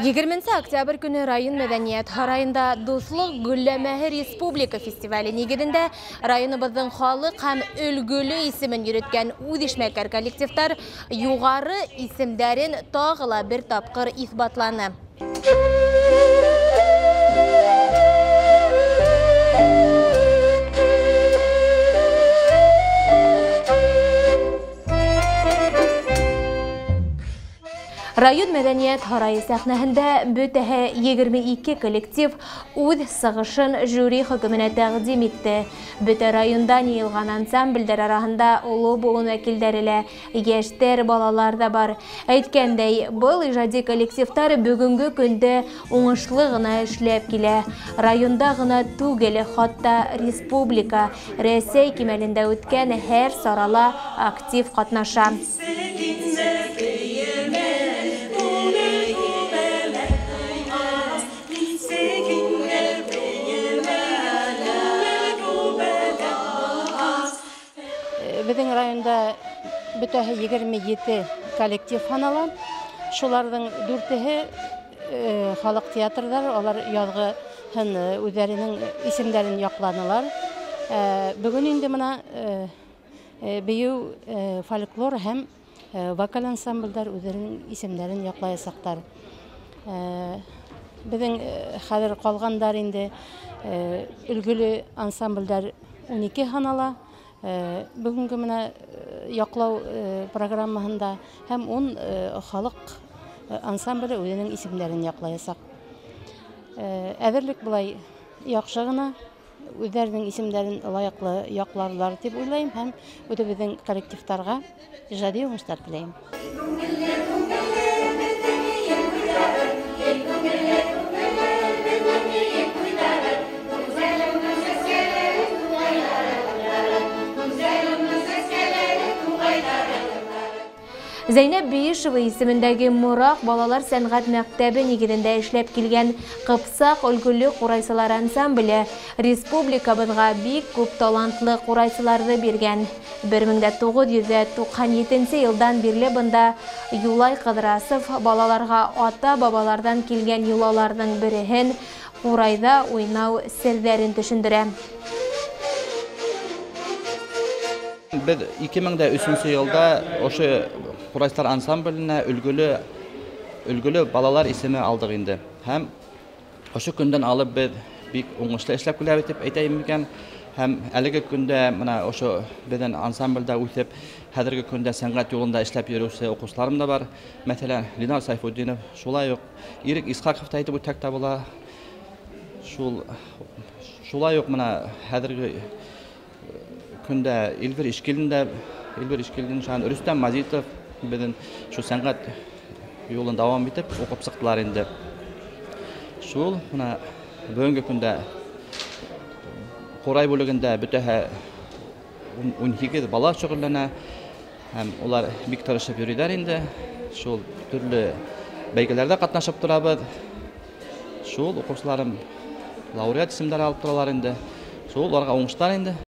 20 октябрь күні район мәдәният һарайында Дуслык Гүлләмәһе Республика фестивале нигезендә районыбыздың халық һәм өлгөле исемен йөрөткән үҙешмәкәр коллективтар югары исемдәрен тагыла бер тапкыр исбатланы. Район мәдәният һарайы сәхнәһендә бөтәһе 22 коллектив үҙ сығышын жюри хөкүменә тәҡдим итте. Бөтә райондан йыйылған ансамбльдәр араһында оло буын вәкилдәре лә, йәштәр, балалар да бар. Әйткәндәй, был ижади коллективтар бүгенге көндә уңышлы гына эшләп килә. Районда гына түгел, хатта республика, Рәсәй кимәлендә үткән һәр сарала актив катнаша. Біздің районда бүтәһе 27 коллектив һанала. Шуларның 4-һе халык театрдар, алар яҙғы үҙҙәренең исемдәрен яҡланылар. Бөгөн инде мына бейеү фольклор һәм вокаль ансамбльдәр үҙҙәренең исемдәрен яҡлаясаҡтар. Беҙҙең хәҙер ҡалғандар инде өлгөлө ансамбльдәр 12 һанала. Бүгінгі мына яқлау программаһында һәм 10 халык ансамблі үҙенең исемдәрен яҡлаясаҡ. Әҙерлек былай яҡшы ғына, үҙҙәренең исемдәрен лайыҡлы яҡларлар тип уйлайым һәм үҙебеҙҙең коллективтарға ижади уңыштар теләйем. Зәйнәп Биишева исемендәге Мурак балалар сәнгать мәктәбе нигеҙендә эшләп килгән Ҡыпсаҡ өлгөлө ҡурайсылар ансамбле республикабыҙға бик күп талантлы ҡурайсыларҙы биргән. 1997 йылдан бирле бында Юлай Ҡыҙрасов балаларға ата-бабаларҙан килгән йолаларҙың береһен ҡурайҙа уйнау серҙәрен төшөндөрә. Biz 2003 yılda oşu Kurayçılar ansambline ülgülü balalar ismi aldık indi. Hem oşu günden alıp biz bir uğuşlu işlep gülev etip eyteyim iken hem eligi günde mana oşu bizden ansamblda ütüp häzirgi günde sangat yolunda işlep yürüse okuçlarım da var. Mesela Linar Sayfuddinov, şulay yok. İrik İshakov da bu takta bola. Şulay yok mana häzirgi günde İlbir İşkil'in şu an Rüstem Mazitov bizden şu sangat yolunda devam etip okup sıktılar indi. Şul buna bugünkü günde Koray bölümünde bütühe 12 bala şoğullana hem onlar bik tarışıp yürüdüler indi. Şul türlü belgelerde katnaşıp durabız. Şul okuçlarım laureat isimleri alıp duralar indi. Şul onlara oңuşlar indi.